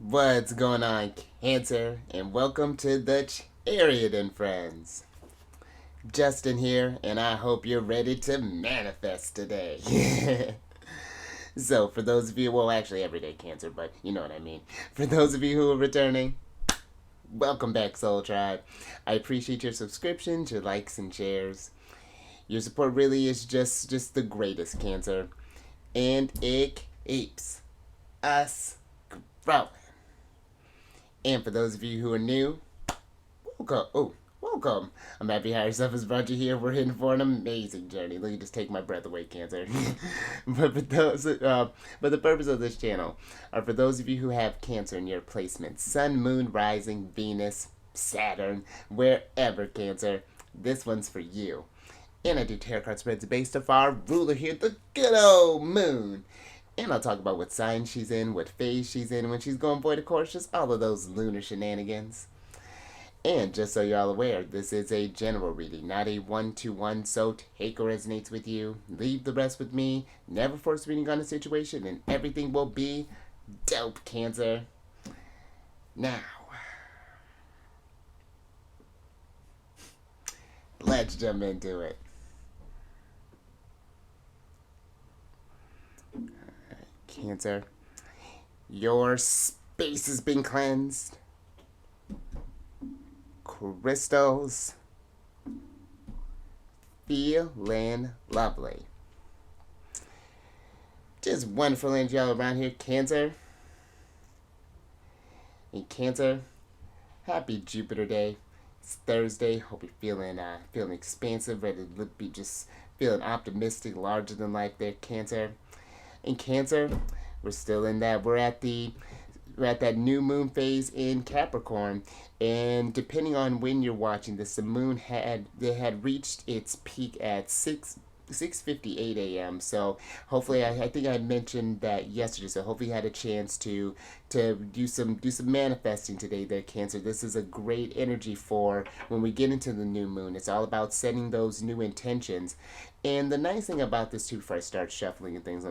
What's going on, Cancer? And welcome to the Chariot Friends. Justin here, and I hope you're ready to manifest today. So, for those of you, well, actually, everyday Cancer, but you know what I mean. For those of you who are returning, welcome back, Soul Tribe. I appreciate your subscriptions, your likes, and shares. Your support really is just the greatest, Cancer. And it keeps us growing. And for those of you who are new, welcome. Oh, welcome. I'm happy Higher Stuff has brought you here. We're in for an amazing journey. Let me just take my breath away, Cancer. But the purpose of this channel are for those of you who have Cancer in your placements: Sun, Moon, Rising, Venus, Saturn, wherever, Cancer. This one's for you. And I do tarot card spreads based off our ruler here, the good old Moon. And I'll talk about what sign she's in, what phase she's in, when she's going void of course, just all of those lunar shenanigans. And just so you're all aware, this is a general reading, not a one-to-one, so take what resonates with you, leave the rest with me, never force reading on a situation, and everything will be dope, Cancer. Now, let's jump into it. Cancer, your space has been cleansed. Crystals, feeling lovely. Just wonderful energy all around here, Cancer. And Cancer, happy Jupiter Day. It's Thursday. Hope you're feeling expansive, ready to be just feeling optimistic, larger than life there, Cancer. And Cancer, we're still in that. We're at that new moon phase in Capricorn, and depending on when you're watching this, the moon had reached its peak at 6:58 a.m. So hopefully, I think I mentioned that yesterday. So hopefully, you had a chance to do some manifesting today, there, Cancer. This is a great energy for when we get into the new moon. It's all about setting those new intentions. And the nice thing about this too, before I start shuffling and things,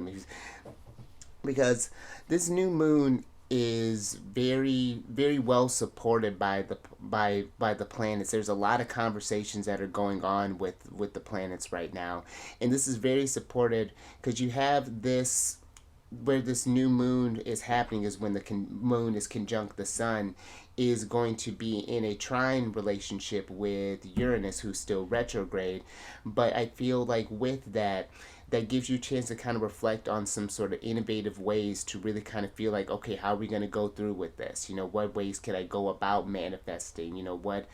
because this new moon is very well supported by the planets. There's a lot of conversations that are going on with the planets right now, and this is very supported because you have this, where this new moon is happening is when the moon is conjunct the sun, is going to be in a trine relationship with Uranus, who's still retrograde. But I feel like with that, that gives you a chance to kind of reflect on some sort of innovative ways to really kind of feel like, okay, how are we going to go through with this? You know, what ways can I go about manifesting? You know, what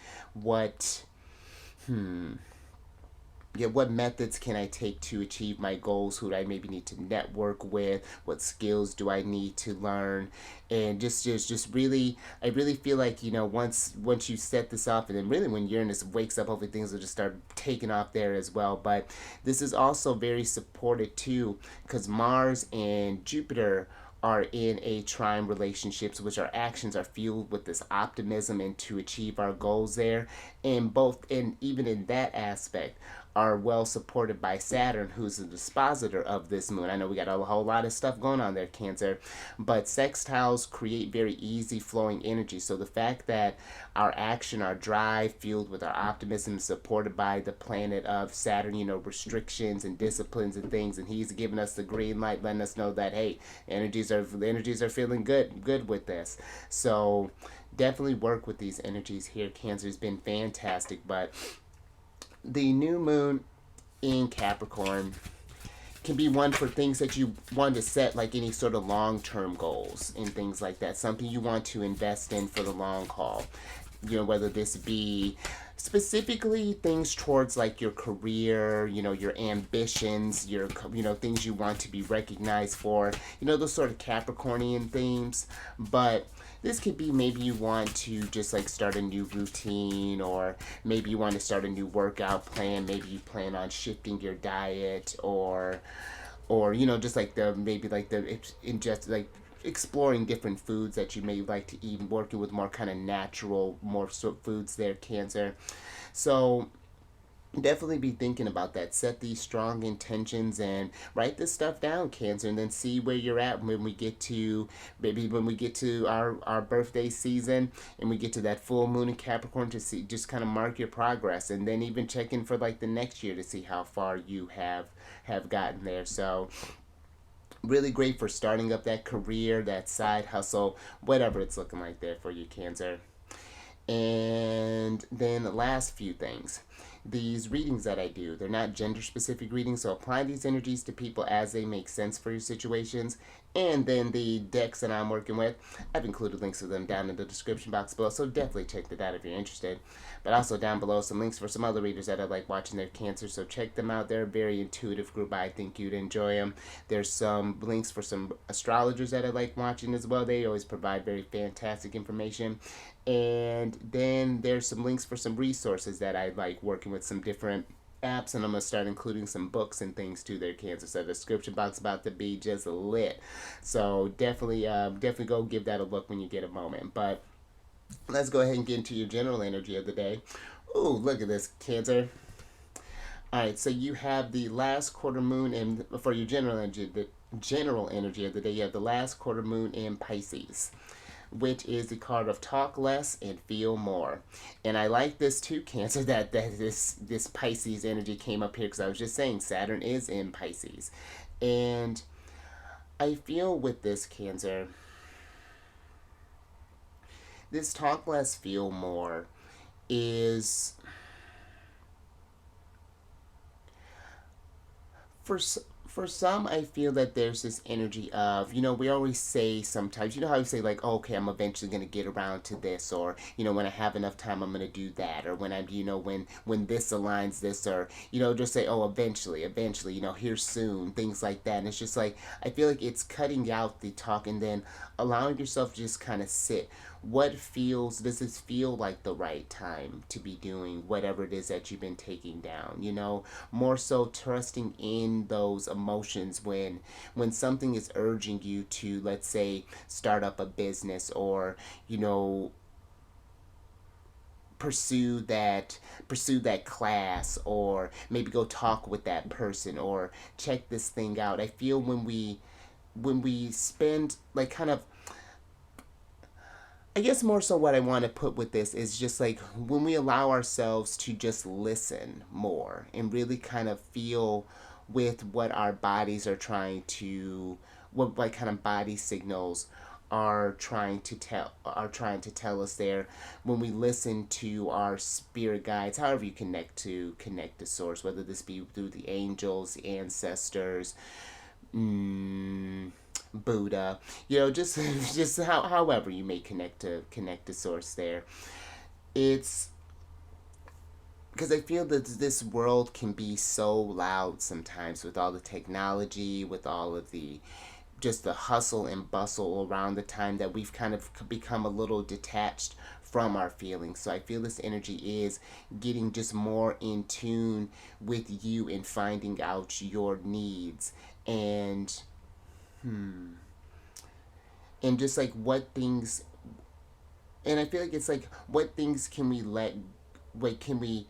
yeah, what methods can I take to achieve my goals? Who do I maybe need to network with? What skills do I need to learn? And just really, I really feel like, you know, once you set this off, and then really when Uranus wakes up, hopefully things will just start taking off there as well. But this is also very supported too, because Mars and Jupiter are in a trine relationships, which our actions are fueled with this optimism and to achieve our goals there. And both, and even in that aspect, are well supported by Saturn, who's the dispositor of this moon. I know we got a whole lot of stuff going on there, Cancer, but sextiles create very easy flowing energy. So the fact that our action, our drive, fueled with our optimism, is supported by the planet of Saturn, you know, restrictions and disciplines and things, and he's giving us the green light, letting us know that, hey, energies are feeling good with this. So definitely work with these energies here. Cancer has been fantastic, but the new moon in Capricorn can be one for things that you want to set, like any sort of long-term goals and things like that. Something you want to invest in for the long haul. You know, whether this be specifically things towards like your career, you know, your ambitions, your, you know, things you want to be recognized for, you know, those sort of Capricornian themes. But this could be maybe you want to just like start a new routine, or maybe you want to start a new workout plan. Maybe you plan on shifting your diet, or you know, just like the maybe like the ingest, like exploring different foods that you may like to eat, and working with more kind of natural, more foods there, Cancer. So definitely be thinking about that. Set these strong intentions and write this stuff down, Cancer, and then see where you're at when we get to, maybe when we get to our birthday season and we get to that full moon in Capricorn, to see, just kind of mark your progress, and then even check in for like the next year to see how far you have gotten there. So really great for starting up that career, that side hustle, whatever it's looking like there for you, Cancer. And then the last few things. These readings that I do, they're not gender specific readings, so apply these energies to people as they make sense for your situations. And then the decks that I'm working with, I've included links to them down in the description box below, so definitely check that out if you're interested. But also down below some links for some other readers that I like watching their Cancer, so check them out. They're a very intuitive group. I think you'd enjoy them. There's some links for some astrologers that I like watching as well. They always provide very fantastic information. And then there's some links for some resources that I like working with some different apps, and I'm gonna start including some books and things to their, Cancer. So the description box about to be just lit. So definitely go give that a look when you get a moment. But let's go ahead and get into your general energy of the day. Ooh, look at this, Cancer. All right, so you have the last quarter moon, and for your general energy of the day, you have the last quarter moon in Pisces, which is the card of talk less and feel more. And I like this too, Cancer, that this Pisces energy came up here, because I was just saying Saturn is in Pisces. And I feel with this, Cancer, this talk less, feel more is for for some, I feel that there's this energy of, we always say sometimes, how you say, like, oh, okay, I'm eventually going to get around to this, or, when I have enough time, I'm going to do that, or when when this aligns this, or, just say, oh, eventually, here soon, things like that. And it's just like, I feel like it's cutting out the talk and then allowing yourself to just kind of sit. Does this feel like the right time to be doing whatever it is that you've been taking down, more so trusting in those emotions when something is urging you to, let's say, start up a business, or pursue that class, or maybe go talk with that person, or check this thing out. I feel when we spend, like, kind of, I guess more so what I want to put with this is just like when we allow ourselves to just listen more and really kind of feel with what our bodies are trying to, what kind of body signals are trying to tell us there, when we listen to our spirit guides, however you connect to source, whether this be through the angels, ancestors, mm, Buddha, just just however you may connect to source there. It's because I feel that this world can be so loud sometimes with all the technology, with all of the just the hustle and bustle around the time, that we've kind of become a little detached from our feelings. So I feel this energy is getting just more in tune with you and finding out your needs, and and just like what things, and I feel like it's like, what things can we let, what can we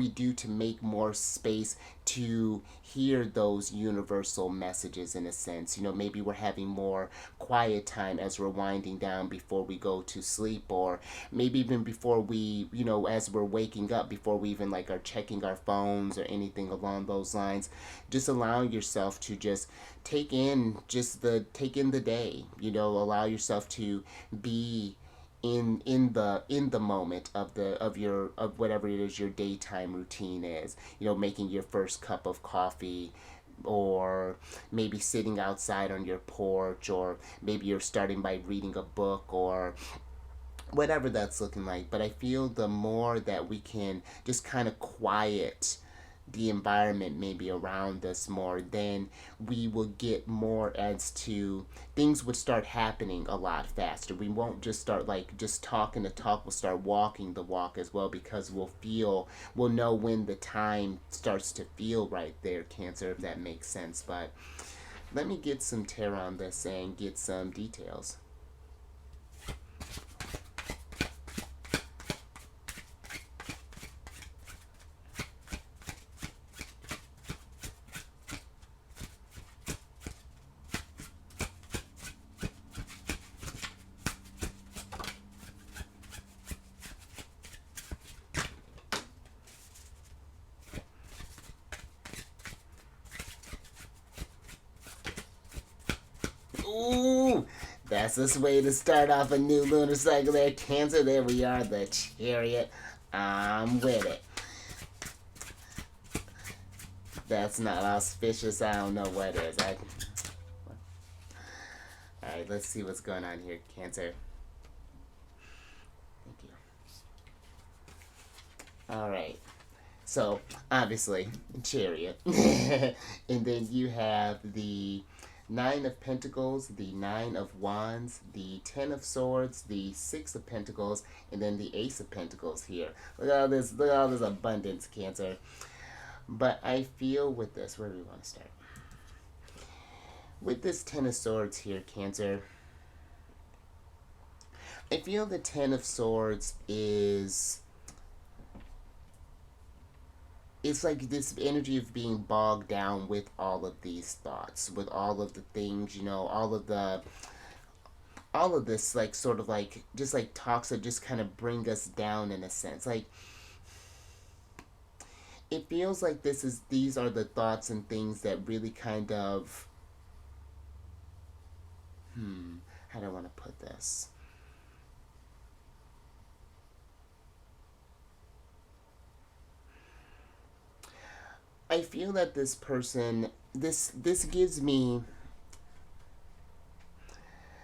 do to make more space to hear those universal messages, in a sense. Maybe we're having more quiet time as we're winding down before we go to sleep, or maybe even before we, as we're waking up, before we even like are checking our phones or anything along those lines. Just allowing yourself to just take in the day. Allow yourself to be in the moment of whatever it is your daytime routine is. Making your first cup of coffee, or maybe sitting outside on your porch, or maybe you're starting by reading a book, or whatever that's looking like. But I feel the more that we can just kind of quiet the environment maybe around us more, then we will get more, as to things would start happening a lot faster. We won't just start like just talking the talk, we'll start walking the walk as well, because we'll know when the time starts to feel right there, Cancer, if that makes sense. But let me get some tarot on this and get some details. fastest way to start off a new lunar cycle there, Cancer. There we are, the Chariot. I'm with it. That's not auspicious. I don't know what is. Alright, let's see what's going on here, Cancer. Thank you. Alright. So, obviously, Chariot. And then you have the Nine of Pentacles, the Nine of Wands, the Ten of Swords, the Six of Pentacles, and then the Ace of Pentacles here. Look at all this abundance, Cancer. But I feel with this, where do we want to start? With this Ten of Swords here, Cancer, I feel the Ten of Swords is... it's like this energy of being bogged down with all of these thoughts, with all of the things, you know, all of this, like, sort of like, just like talks that just kind of bring us down in a sense. Like, it feels like these are the thoughts and things that really kind of, how do I want to put this? I feel that this person, this gives me,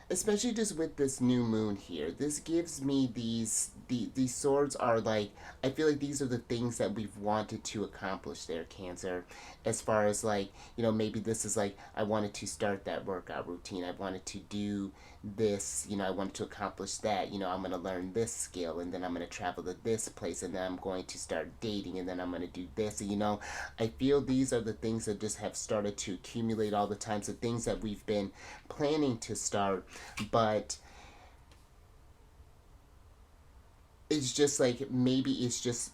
especially just with this new moon here, this gives me these swords are like, I feel like these are the things that we've wanted to accomplish there, Cancer. As far as like, you know, maybe this is like, I wanted to start that workout routine. I wanted to do this, you know, I wanted to accomplish that. You know, I'm going to learn this skill, and then I'm going to travel to this place, and then I'm going to start dating, and then I'm going to do this. And, you know, I feel these are the things that just have started to accumulate all the time. So things that we've been planning to start, but it's just like, maybe it's just,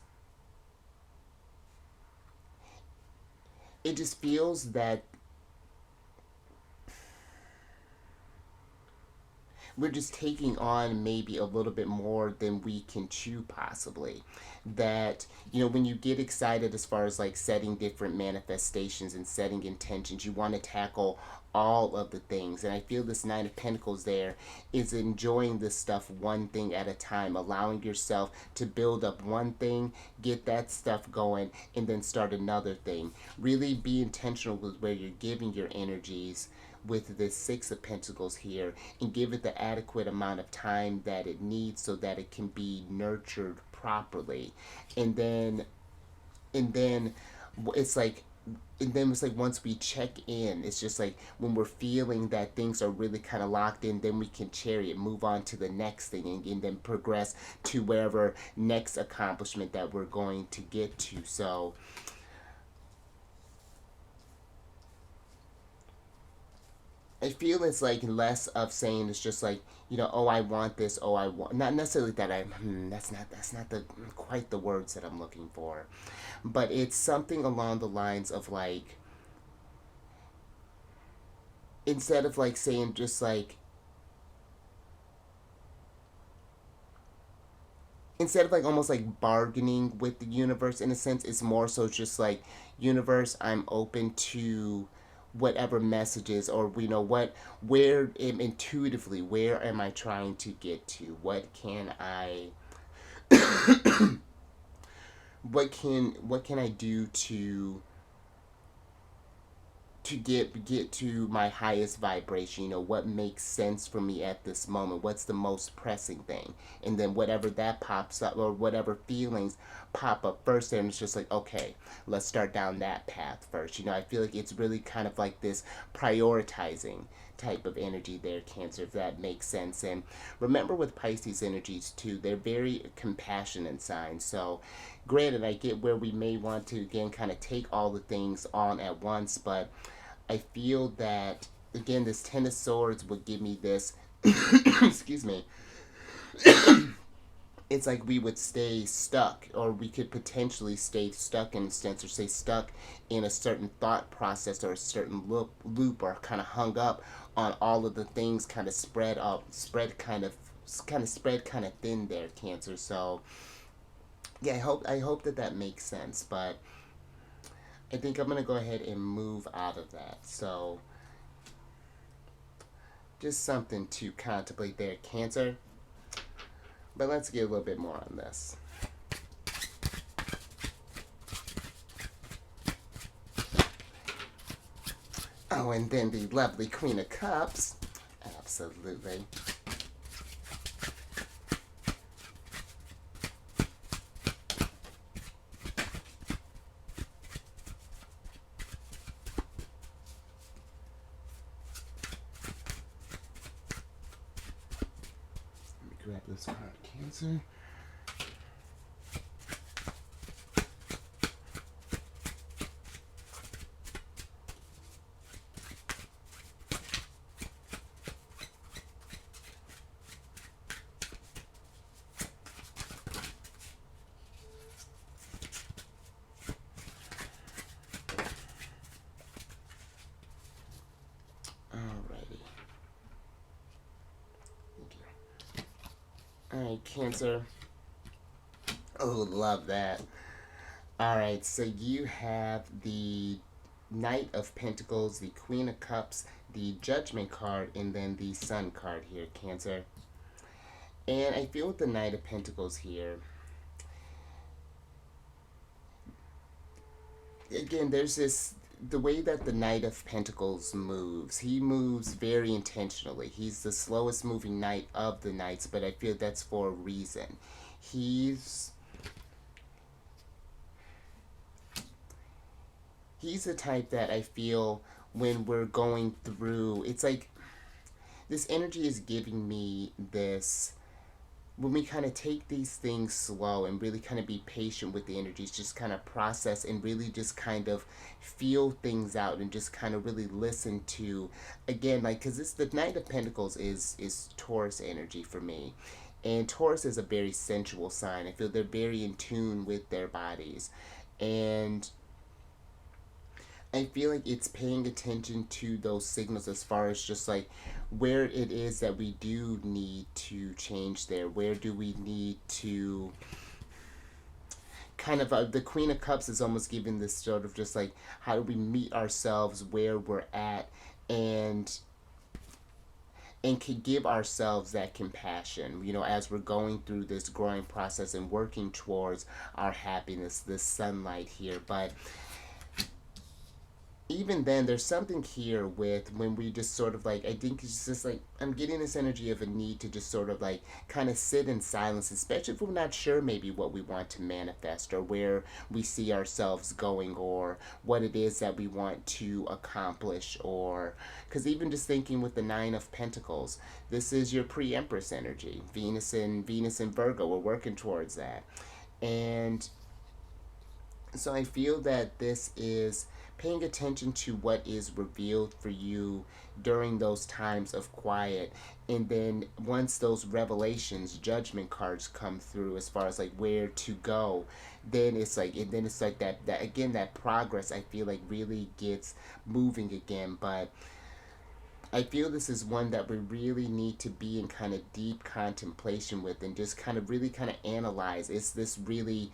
it just feels that we're just taking on maybe a little bit more than we can chew, possibly. That, you know, when you get excited as far as like setting different manifestations and setting intentions, you want to tackle all of the things. And I feel this Nine of Pentacles there is enjoying this stuff one thing at a time, allowing yourself to build up one thing, get that stuff going, and then start another thing. Really be intentional with where you're giving your energies with this Six of Pentacles here, and give it the adequate amount of time that it needs so that it can be nurtured properly. And then it's like, and then it's like, once we check in, it's just like when we're feeling that things are really kind of locked in, then we can Chariot, move on to the next thing, and then progress to wherever next accomplishment that we're going to get to. So I feel it's like less of saying, it's just like, you know, oh, I want this, oh, I want, not necessarily that that's not the quite the words that I'm looking for, but it's something along the lines of like, instead of like saying just like, instead of like almost like bargaining with the universe in a sense, it's more so just like, universe, I'm open to whatever messages, or, you know, where intuitively, where am I trying to get to? What can I what can I do to get to my highest vibration? You know, what makes sense for me at this moment? What's the most pressing thing? And then whatever that pops up, or whatever feelings pop up first, and it's just like, okay, let's start down that path first. You know, I feel like it's really kind of like this prioritizing type of energy there, Cancer, if that makes sense. And remember, with Pisces energies too, they're very compassionate signs. So granted, I get where we may want to, again, kind of take all the things on at once, but I feel that, again, this Ten of Swords would give me this excuse me, it's like we would stay stuck, or we could potentially stay stuck in a sense, or stay stuck in a certain thought process, or a certain loop, or kind of hung up on all of the things kind of spread kind of thin there, Cancer. So yeah, I hope that that makes sense, but I think I'm gonna go ahead and move out of that. So Just something to contemplate there, Cancer. But let's get a little bit more on this. Oh, and then the lovely Queen of Cups. Absolutely. Let me grab this card, Cancer. Alrighty. Thank you. Alright, Cancer. Oh, love that. Alright, so you have the Knight of Pentacles, the Queen of Cups, the Judgment card, and then the Sun card here, Cancer. And I feel with the Knight of Pentacles here, again, there's this, the way that the Knight of Pentacles moves, he moves very intentionally. He's the slowest moving knight of the knights, but I feel that's for a reason. He's he's the type that I feel when we're going through, it's like this energy is giving me this, when we kind of take these things slow and really kind of be patient with the energies, just kind of process and really just kind of feel things out and just kind of really listen to, again, like, because this, the Knight of Pentacles is Taurus energy for me. And Taurus is a very sensual sign. I feel they're very in tune with their bodies. And I feel like it's paying attention to those signals as far as just like where it is that we do need to change there. Where do we need to kind of, the Queen of Cups is almost giving this sort of just like, how do we meet ourselves where we're at, and can give ourselves that compassion, you know, as we're going through this growing process and working towards our happiness, this sunlight here. But even then, there's something here with when we just sort of like, I think it's just like, I'm getting this energy of a need to just sort of like kind of sit in silence, especially if we're not sure maybe what we want to manifest or where we see ourselves going or what it is that we want to accomplish. Or because even just thinking with the Nine of Pentacles, this is your pre-Empress energy, Venus and Virgo, we're working towards that. And so I feel that this is paying attention to what is revealed for you during those times of quiet, and then once those revelations, judgment cards come through as far as like where to go, then it's like, and then it's like that again, that progress I feel like really gets moving again. But I feel this is one that we really need to be in kind of deep contemplation with and just kind of really kind of analyze. Is this really,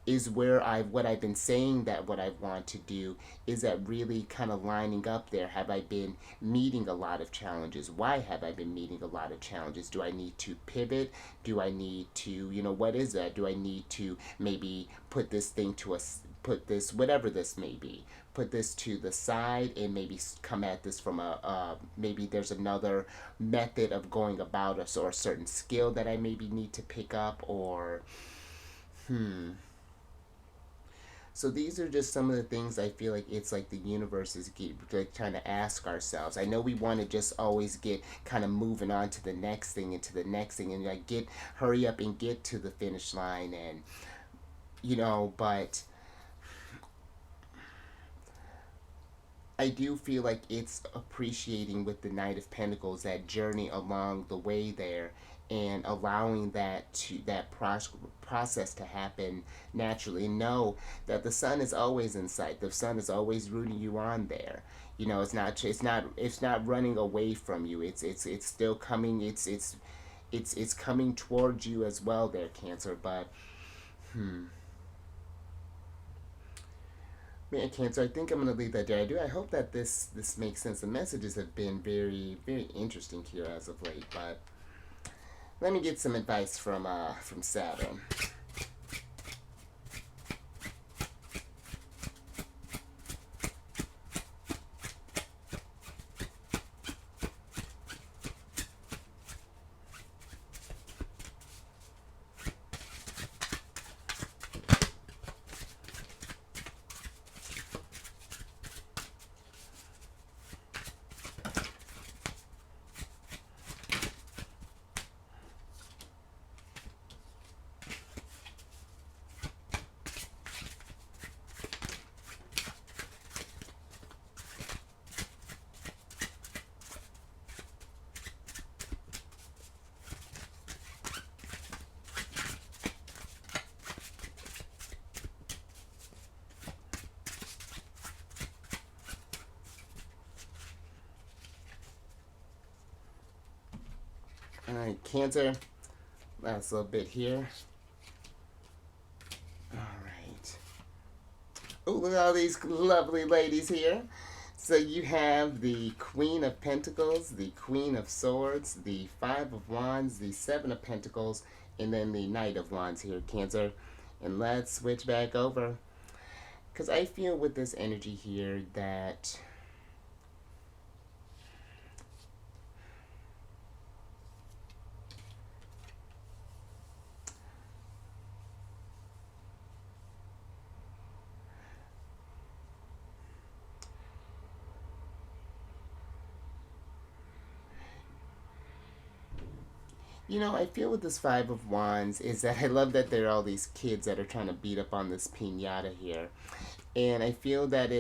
is where what I've been saying that what I want to do, is that really kind of lining up there? Have I been meeting a lot of challenges? Why have I been meeting a lot of challenges? Do I need to pivot? Do I need to, you know, what is that? Do I need to maybe put this thing to us, put this, whatever this may be, put this to the side and maybe come at this from maybe there's another method of going about us, or a certain skill that I maybe need to pick up, or so these are just some of the things I feel like it's like the universe is like trying to ask ourselves. I know we want to just always get kind of moving on to the next thing and to the next thing and like hurry up and get to the finish line, and you know, but I do feel like it's appreciating with the Knight of Pentacles that journey along the way there, and allowing process to happen naturally. Know that the sun is always in sight. The sun is always rooting you on there. You know, it's not running away from you. It's still coming. It's coming towards you as well there, Cancer. But Man, Cancer, I think I'm gonna leave that there. I hope that this makes sense. The messages have been very interesting here as of late, but let me get some advice from Saturn. All right, Cancer. Last little bit here. All right. Oh, look at all these lovely ladies here. So you have the Queen of Pentacles, the Queen of Swords, the Five of Wands, the Seven of Pentacles, and then the Knight of Wands here, Cancer. And let's switch back over. Because I feel with this energy here that I feel with this Five of Wands is that I love that there are all these kids that are trying to beat up on this pinata here. And I feel that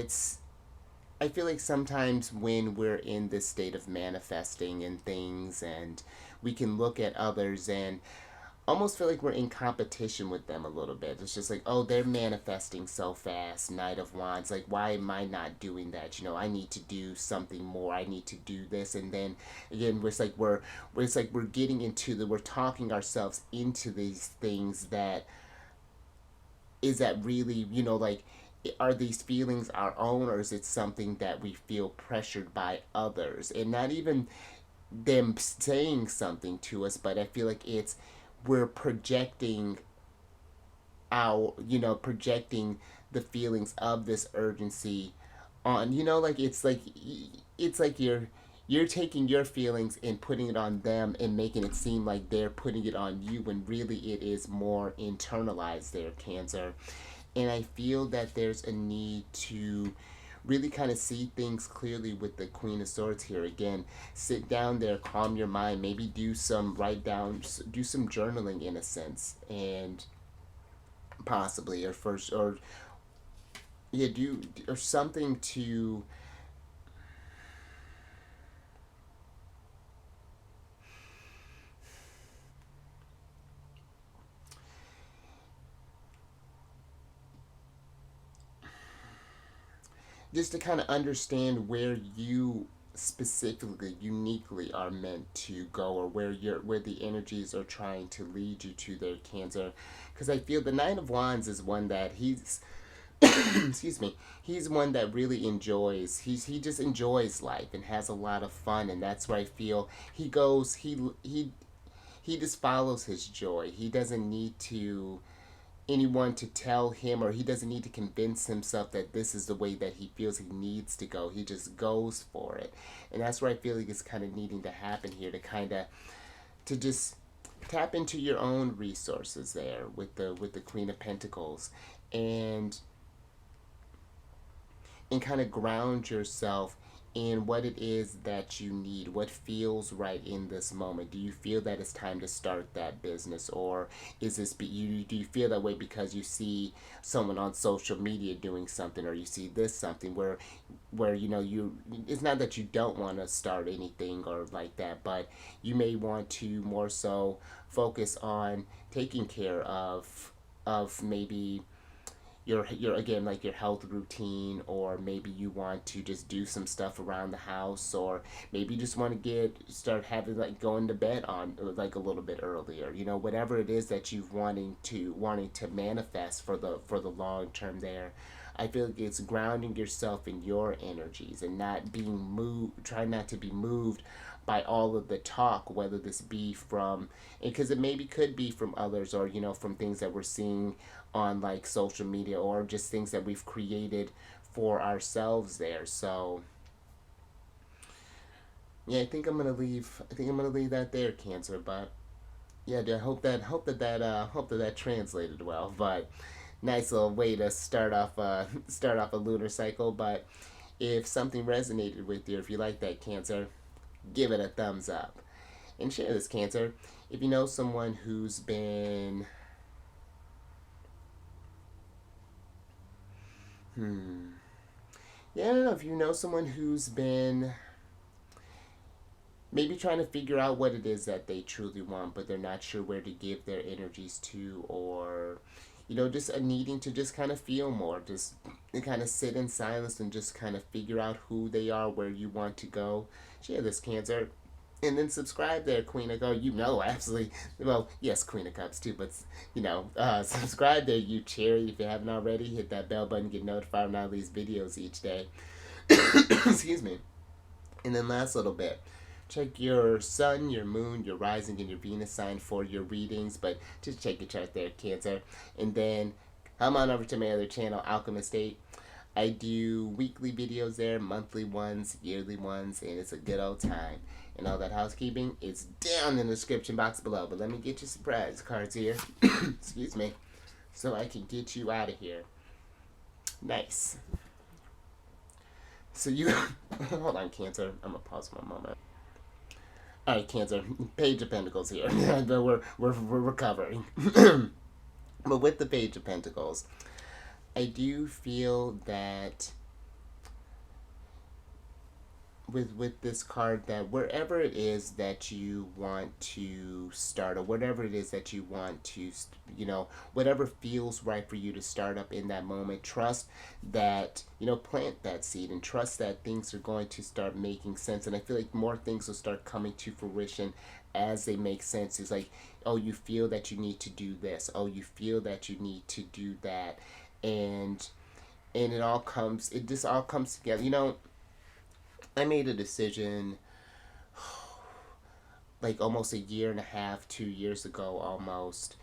I feel like sometimes when we're in this state of manifesting and things, and we can look at others and almost feel like we're in competition with them a little bit. It's just like, oh, they're manifesting so fast, Knight of Wands. Like, why am I not doing that? I need to do something more. I need to do this, and then again, it's like we're getting into we're talking ourselves into these things that is that really, like, are these feelings our own, or is it something that we feel pressured by others, and not even them saying something to us, but I feel like we're projecting projecting the feelings of this urgency on, like it's like you're taking your feelings and putting it on them and making it seem like they're putting it on you, when really it is more internalized there, Cancer. And I feel that there's a need to really kind of see things clearly with the Queen of Swords here. Again, sit down there, calm your mind, maybe write down, do some journaling in a sense, and possibly, or first, or yeah, do or something to just to kind of understand where you specifically uniquely are meant to go, or where the energies are trying to lead you to their, Cancer. Because I feel the Nine of Wands is one that he's excuse me, he's one that really enjoys, he just enjoys life and has a lot of fun, and that's where I feel he goes, he just follows his joy. He doesn't need to anyone to tell him, or he doesn't need to convince himself that this is the way that he feels he needs to go. He just goes for it. And that's where I feel like it's kind of needing to happen here, to kind of to just tap into your own resources there with the Queen of Pentacles, and kind of ground yourself in what it is that you need, what feels right in this moment. Do you feel that it's time to start that business, or do you feel that way because you see someone on social media doing something, or you see this something where you it's not that you don't want to start anything or like that, but you may want to more so focus on taking care of maybe your again, like your health routine, or maybe you want to just do some stuff around the house, or maybe you just want to start having, like, going to bed on, like, a little bit earlier, whatever it is that you've wanting to manifest for the long term there. I feel like it's grounding yourself in your energies and not being moved, trying not to be moved by all of the talk, whether this be from, because it maybe could be from others, or from things that we're seeing on like social media, or just things that we've created for ourselves there. So yeah, I think I'm gonna leave that there, Cancer. But yeah, I hope that translated well. But nice little way to start off a lunar cycle. But if something resonated with you, if you like that, Cancer, give it a thumbs up and share this, Cancer. If you know someone who's been yeah, if you know someone who's been maybe trying to figure out what it is that they truly want, but they're not sure where to give their energies to, or just a needing to just kind of feel more, just kind of sit in silence and just kind of figure out who they are, where you want to go. Share this, Cancer. And then subscribe there, Queen of Go. Absolutely. Well, yes, Queen of Cups too, but subscribe there, you Cherry. If you haven't already, hit that bell button, get notified when I release videos each day. Excuse me. And then last little bit, check your sun, your moon, your rising, and your Venus sign for your readings. But just check your chart there, Cancer. And then come on over to my other channel, Alchemist 8. I do weekly videos there, monthly ones, yearly ones, and it's a good old time. And all that housekeeping is down in the description box below. But let me get you surprise cards here. Excuse me. So I can get you out of here. Nice. So you hold on, Cancer. I'm gonna pause for a moment. All right, Cancer. Page of Pentacles here. we're recovering. But with the Page of Pentacles, I do feel that with this card, that wherever it is that you want to start, or whatever it is that you want to, whatever feels right for you to start up in that moment, trust that, plant that seed and trust that things are going to start making sense. And I feel like more things will start coming to fruition as they make sense. It's like, oh, you feel that you need to do this. Oh, you feel that you need to do that. And it just all comes together. I made a decision like almost a year and a half, 2 years ago almost.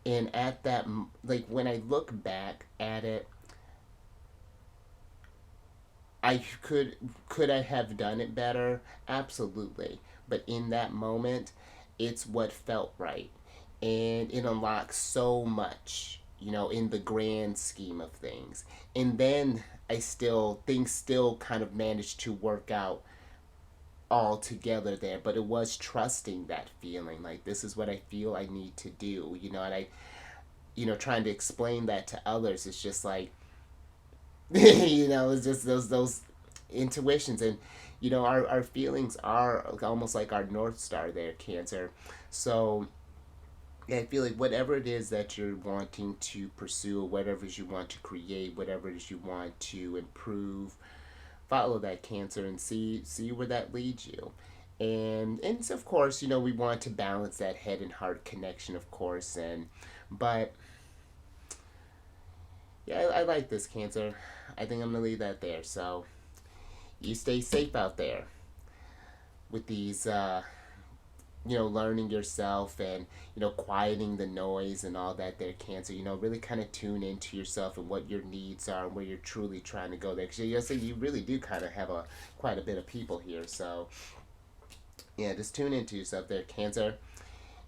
And at that, like when I look back at it, I could I have done it better? Absolutely. But in that moment, it's what felt right. And it unlocks so much, in the grand scheme of things. And then things still kind of managed to work out all together there, but it was trusting that feeling, like this is what I feel I need to do, and I, trying to explain that to others, it's just like, it's just those intuitions. And our feelings are almost like our North Star there, Cancer. So yeah, I feel like whatever it is that you're wanting to pursue, whatever it is you want to create, whatever it is you want to improve, follow that, Cancer, and see where that leads you. And so of course, we want to balance that head and heart connection, of course. But yeah, I like this, Cancer. I think I'm gonna leave that there. So you stay safe out there with these learning yourself, and quieting the noise and all that there, Cancer. Really kind of tune into yourself and what your needs are and where you're truly trying to go there, because you really do kind of have quite a bit of people here. So yeah, just tune into yourself there, Cancer.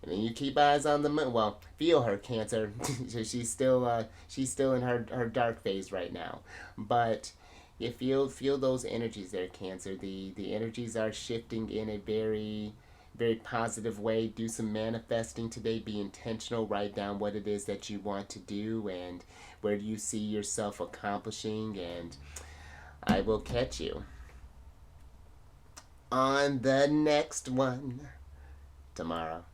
And then you keep eyes on the moon. Well, feel her, Cancer. she's still in her dark phase right now, but you feel those energies there, Cancer. The energies are shifting in a very very positive way. Do some manifesting today. Be intentional. Write down what it is that you want to do and where do you see yourself accomplishing. And I will catch you on the next one tomorrow.